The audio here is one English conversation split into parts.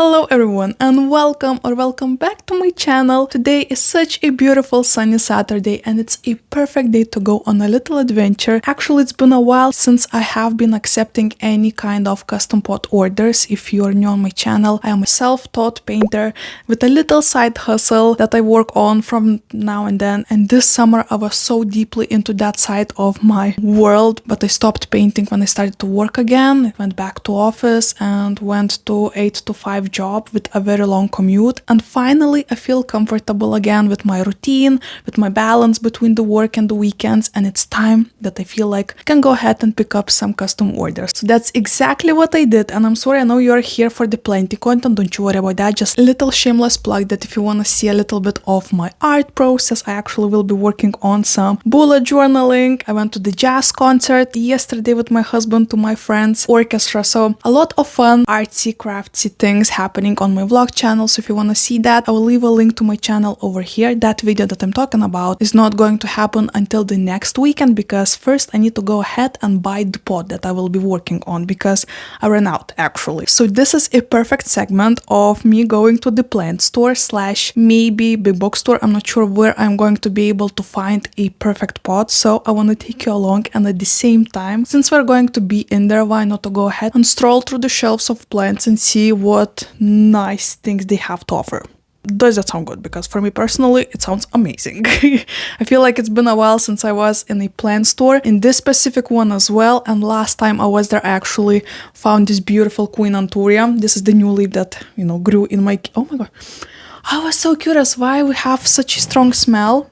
Hello everyone and welcome back to my channel. Today is such a beautiful sunny Saturday and it's a perfect day to go on a little adventure. Actually, it's been a while since I have been accepting any kind of custom pot orders. If you are new on my channel, I am a self-taught painter with a little side hustle that I work on from now and then. And this summer I was so deeply into that side of my world, but I stopped painting when I started to work again. I went back to office and went to 8 to 5 job with a very long commute, and finally I feel comfortable again with my routine, with my balance between the work and the weekends, and it's time that I feel like I can go ahead and pick up some custom orders. So that's exactly what I did, and I'm sorry, I know you're here for the plenty content, don't you worry about that. Just a little shameless plug that if you want to see a little bit of my art process, I actually will be working on some bullet journaling. I went to the jazz concert yesterday with my husband to my friend's orchestra, so a lot of fun artsy craftsy things happening on my vlog channel. So if you want to see that, I will leave a link to my channel over here. That video that I'm talking about is not going to happen until the next weekend, because first I need to go ahead and buy the pot that I will be working on, because I ran out actually. So this is a perfect segment of me going to the plant store slash maybe big box store. I'm not sure where I'm going to be able to find a perfect pot, so I want to take you along, and at the same time, since we're going to be in there, why not to go ahead and stroll through the shelves of plants and see what nice things they have to offer. Does that sound good? Because for me personally, it sounds amazing. I feel like it's been a while since I was in a plant store, in this specific one as well, and last time I was there I actually found this beautiful Queen Anturia. This is the new leaf that, you know, grew in my... Oh my god. I was so curious why we have such a strong smell.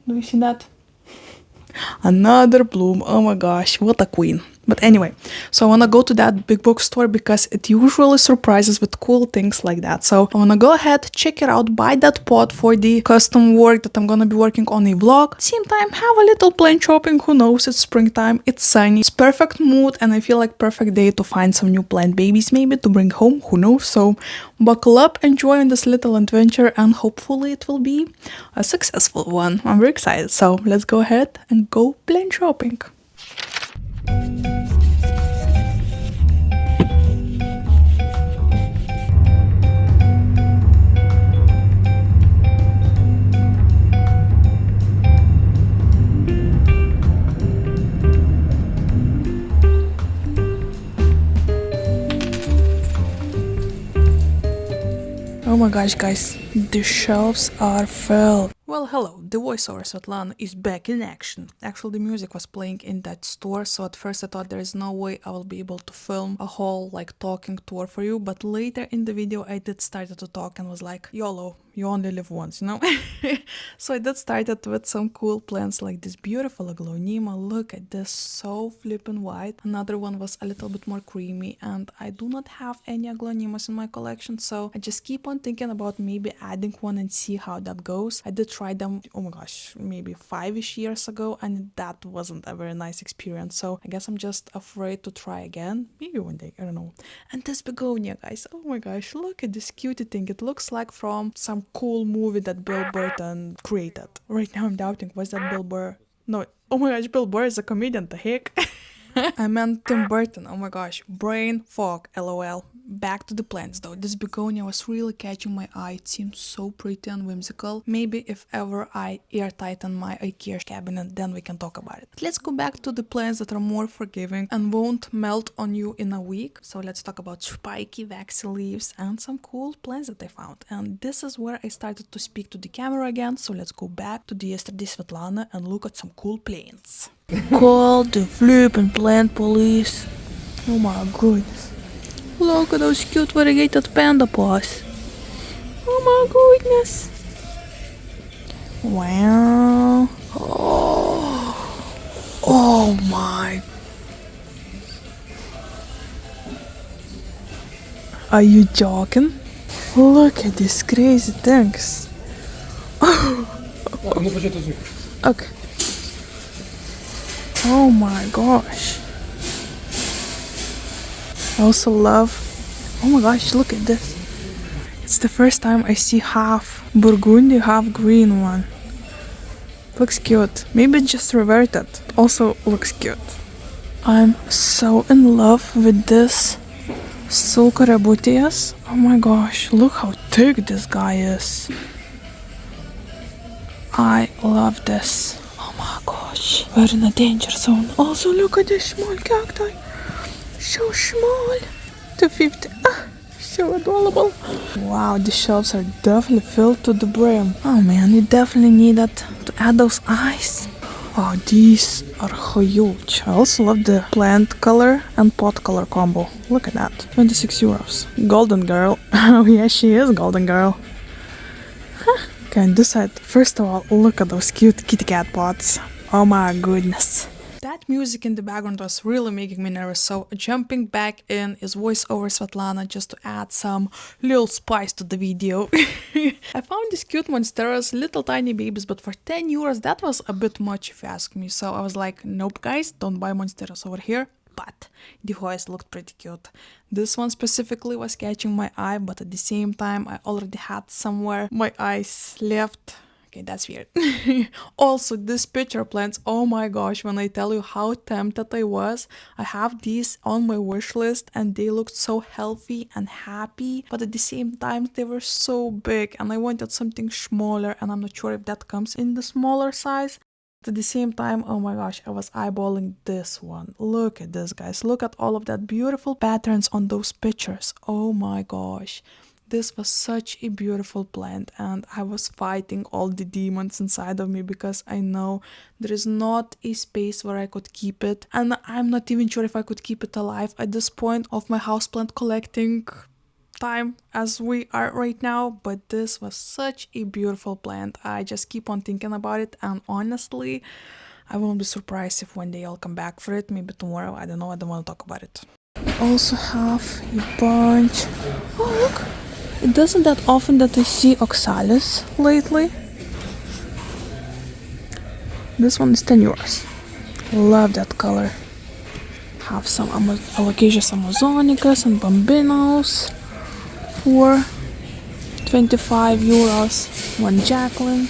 Do you see that? Another bloom. Oh my gosh, what a queen. But anyway, so I want to go to that big box store because it usually surprises with cool things like that. So I want to go ahead, check it out, buy that pot for the custom work that I'm going to be working on a vlog. At the same time, have a little plant shopping. Who knows, it's springtime, it's sunny, it's perfect mood, and I feel like perfect day to find some new plant babies maybe to bring home. Who knows? So buckle up, enjoy this little adventure, and hopefully it will be a successful one. I'm very excited. So let's go ahead and go plant shopping. Oh my gosh, guys, the shelves are filled. Well, hello, the voiceover Svetlana is back in action. Actually, the music was playing in that store, so at first I thought there is no way I will be able to film a whole, like, talking tour for you, but later in the video I did start to talk and was like, YOLO, you only live once, you know? So I did started with some cool plants like this beautiful aglaonema. Look at this, so flippin' white. Another one was a little bit more creamy, and I do not have any aglaonemas in my collection, so I just keep on thinking about maybe adding one and see how that goes. I did try them, oh my gosh, maybe 5-ish years ago, and that wasn't a very nice experience, so I guess I'm just afraid to try again. Maybe one day, I don't know. And this begonia, guys, oh my gosh, look at this cutie thing. It looks like from some cool movie that Bill Burton created. Right now I'm doubting, was that Bill Burr? No, oh my gosh, Bill Burr is a comedian, the heck? I meant Tim Burton, oh my gosh, brain fog, lol. Back to the plants though, this begonia was really catching my eye. It seems so pretty and whimsical. Maybe if ever I air tighten my IKEA cabinet, then we can talk about it. But let's go back to the plants that are more forgiving and won't melt on you in a week. So let's talk about spiky waxy leaves and some cool plants that I found. And this is where I started to speak to the camera again, so let's go back to the yesterday Svetlana and look at some cool plants. Call the flippin' plant police. Oh my goodness. Look at those cute variegated panda paws. Oh my goodness. Wow. Oh my. Are you joking? Look at these crazy things. Okay. Oh my gosh. I also love, oh my gosh, look at this. It's the first time I see half burgundy, half green one. Looks cute. Maybe it just reverted. Also looks cute. I'm so in love with this Sulcarabuteus. Oh my gosh, look how thick this guy is. I love this. Oh my gosh, we're in a danger zone. Also, look at this small cacti. So small. 250. So adorable. Wow, the shelves are definitely filled to the brim. Oh man, you definitely needed to add those eyes. Wow, these are huge. I also love the plant color and pot color combo. Look at that. 26 euros. Golden girl. Oh yeah, she is golden girl. Okay, on this side, first of all, look at those cute kitty cat pots. Oh my goodness. That music in the background was really making me nervous, so jumping back in is voiceover Svetlana just to add some little spice to the video. I found these cute monsteras, little tiny babies, but for 10 euros that was a bit much if you ask me, so I was like, nope guys, don't buy monsteras over here. But the hoist looked pretty cute. This one specifically was catching my eye, but at the same time I already had somewhere my eyes left. Okay, that's weird. Also, these pitcher plants, oh my gosh, when I tell you how tempted I was, I have these on my wish list and they looked so healthy and happy, but at the same time they were so big and I wanted something smaller and I'm not sure if that comes in the smaller size. At the same time, oh my gosh, I was eyeballing this one. Look at this, guys. Look at all of that beautiful patterns on those pictures. Oh my gosh. This was such a beautiful plant and I was fighting all the demons inside of me because I know there is not a space where I could keep it. And I'm not even sure if I could keep it alive at this point of my houseplant collecting time as we are right now, but this was such a beautiful plant. I just keep on thinking about it and honestly I won't be surprised if one day I'll come back for it, maybe tomorrow, I don't know, I don't want to talk about it. I also have a bunch. Oh look, it doesn't that often that I see oxalis lately. This one is 10 euros. Love that color. Have some Alocasia amazonicas and bambinos for 25 euros. One Jacqueline.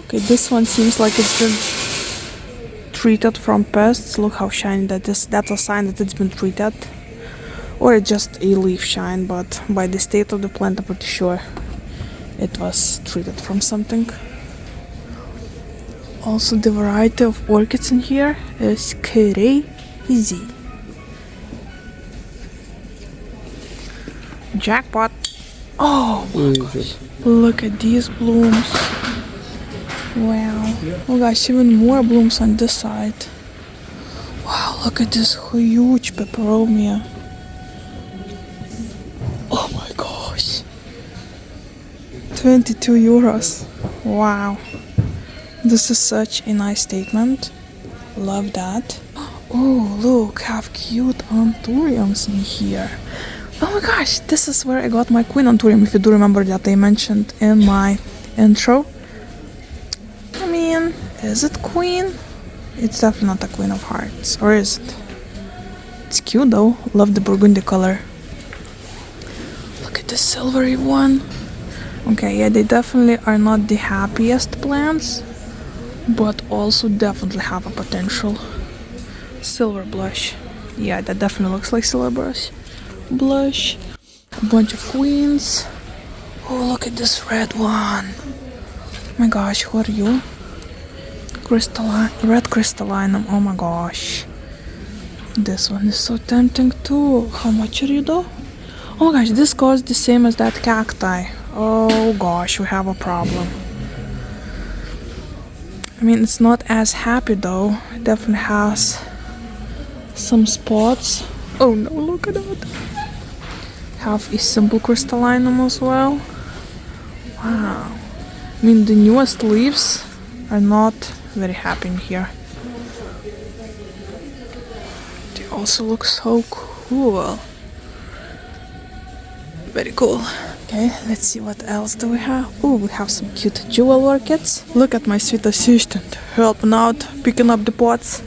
Okay, this one seems like it's been treated from pests. Look how shiny that is. That's a sign that it's been treated. Or it's just a leaf shine, but by the state of the plant I'm pretty sure it was treated from something. Also the variety of orchids in here is crazy. Jackpot! Oh my gosh, look at these blooms. Wow. Oh gosh, even more blooms on this side. Wow, look at this huge peperomia. Oh my gosh. 22 euros. Wow. This is such a nice statement. Love that. Oh, look, have cute anthuriums in here. Oh my gosh, this is where I got my queen anthurium, if you do remember that I mentioned in my intro. I mean, is it queen? It's definitely not a queen of hearts, or is it? It's cute though, love the burgundy color. Look at the silvery one. Okay, yeah, they definitely are not the happiest plants, but also definitely have a potential. Silver blush. Yeah, that definitely looks like silver blush. A bunch of queens. Oh, look at this red one. Oh my gosh, who are you? Red crystallinum. Oh my gosh. This one is so tempting too. How much are you though? Oh my gosh, this costs the same as that cacti. Oh gosh, we have a problem. I mean, it's not as happy though. It definitely has some spots. Oh no, look at that. Have a simple crystallinum as well. Wow. I mean, the newest leaves are not very happy in here. They also look so cool. Very cool. Okay, let's see what else do we have. Oh, we have some cute jewel orchids. Look at my sweet assistant helping out, picking up the pots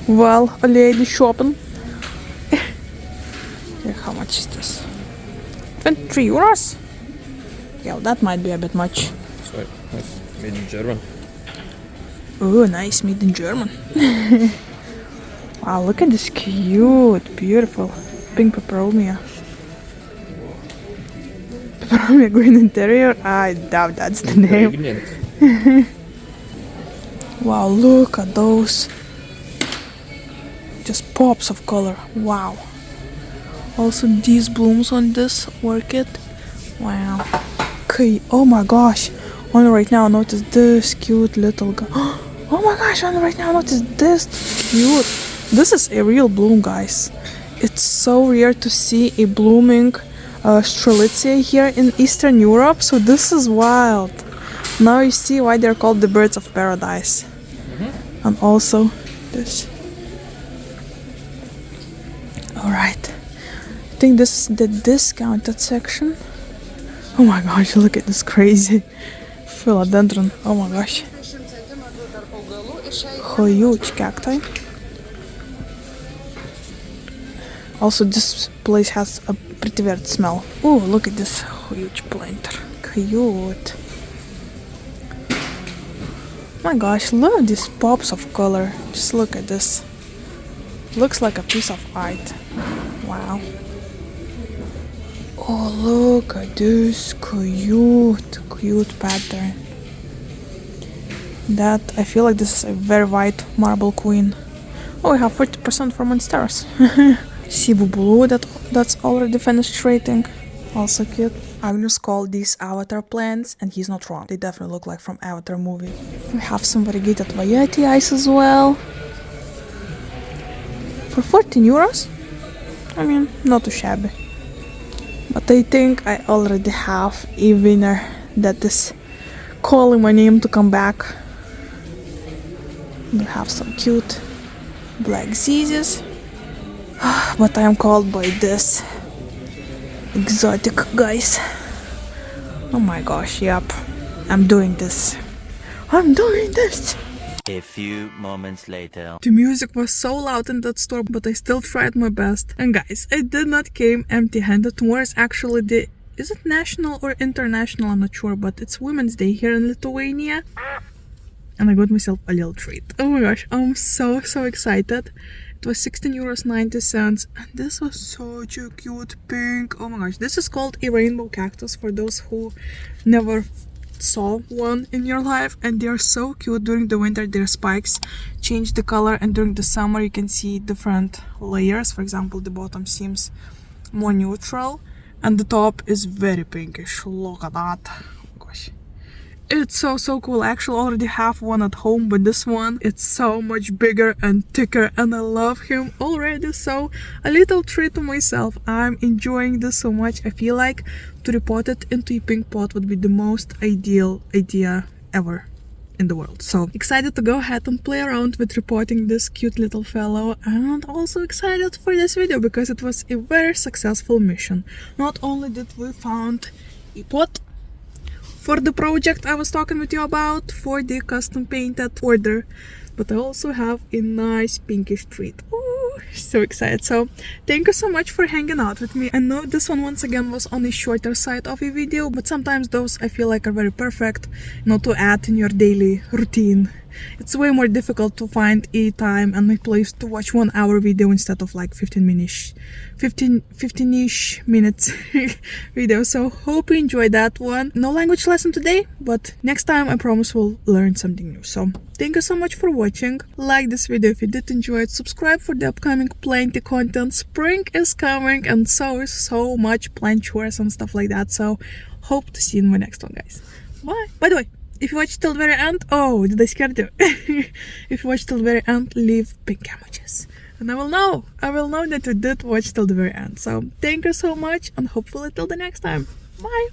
while a lady shopping. Okay, how much is this? 23 euros? Yeah, well, that might be a bit much. Sorry, nice. Made in German. Oh, nice, made in German. Wow, look at this cute, beautiful pink peperomia. Peperomia green interior? I doubt that's the name. Wow, look at those. Just pops of color. Wow. Also these blooms on this orchid. Wow. Okay. Oh my gosh. Only right now notice this cute little guy. Oh my gosh, only right now notice this cute. This is a real bloom, guys. It's so rare to see a blooming strelitzia here in Eastern Europe, so this is wild. Now you see why they're called the birds of paradise. And also this. Alright. I think this is the discounted section. Oh my gosh, look at this crazy philodendron. Oh my gosh. Huge cacti. Also, this place has a pretty weird smell. Oh, look at this huge planter. Cute. My gosh, look at these pops of color. Just look at this. Looks like a piece of art. Wow. Oh, look at this cute pattern. That, I feel like this is a very white marble queen. Oh, we have 40% for monsters. Cebu blue, that's already fenestrating. Also cute. Agnes called these avatar plants, and he's not wrong. They definitely look like from Avatar movie. We have some variegated violet ice as well. For 14 euros? I mean, not too shabby. But I think I already have a winner that is calling my name to come back. We have some cute black zizes. But I am called by this exotic guys. Oh my gosh, yep. I'm doing this. A few moments later. The music was so loud in that store, but I still tried my best. And guys, I did not came empty-handed. Tomorrow is actually the... Is it national or international? I'm not sure, but it's Women's Day here in Lithuania. And I got myself a little treat. Oh my gosh, I'm so excited. It was 16.90 euros. And this was such a cute pink. Oh my gosh, this is called a rainbow cactus for those who never saw one in your life, and they are so cute. During the winter their spikes change the color, and during the summer you can see different layers. For example, the bottom seems more neutral and the top is very pinkish. Look at that. Oh gosh, it's so cool. I actually already have one at home, but this one, it's so much bigger and thicker, and I love him already. So a little treat to myself. I'm enjoying this so much. I feel like to repot it into a pink pot would be the most ideal idea ever in the world. So excited to go ahead and play around with repotting this cute little fellow, and also excited for this video because it was a very successful mission. Not only did we found a pot for the project I was talking with you about, for the custom painted order, but I also have a nice pinkish treat. Ooh, so excited. So thank you so much for hanging out with me. I know this one once again was on the shorter side of a video, but sometimes those I feel like are very perfect, to add in your daily routine. It's way more difficult to find a time and a place to watch 1 hour video instead of like 15-ish minutes video. So hope you enjoyed that one. No language lesson today, but next time I promise we'll learn something new. So thank you so much for watching. Like this video if you did enjoy it. Subscribe for the upcoming plenty content. Spring is coming and so is so much plant chores and stuff like that. So hope to see you in my next one, guys. Bye. By the way, if you watched till the very end, oh, did I scare you? If you watched till the very end, leave pink emojis. And I will know that you did watch till the very end. So thank you so much, and hopefully till the next time. Bye!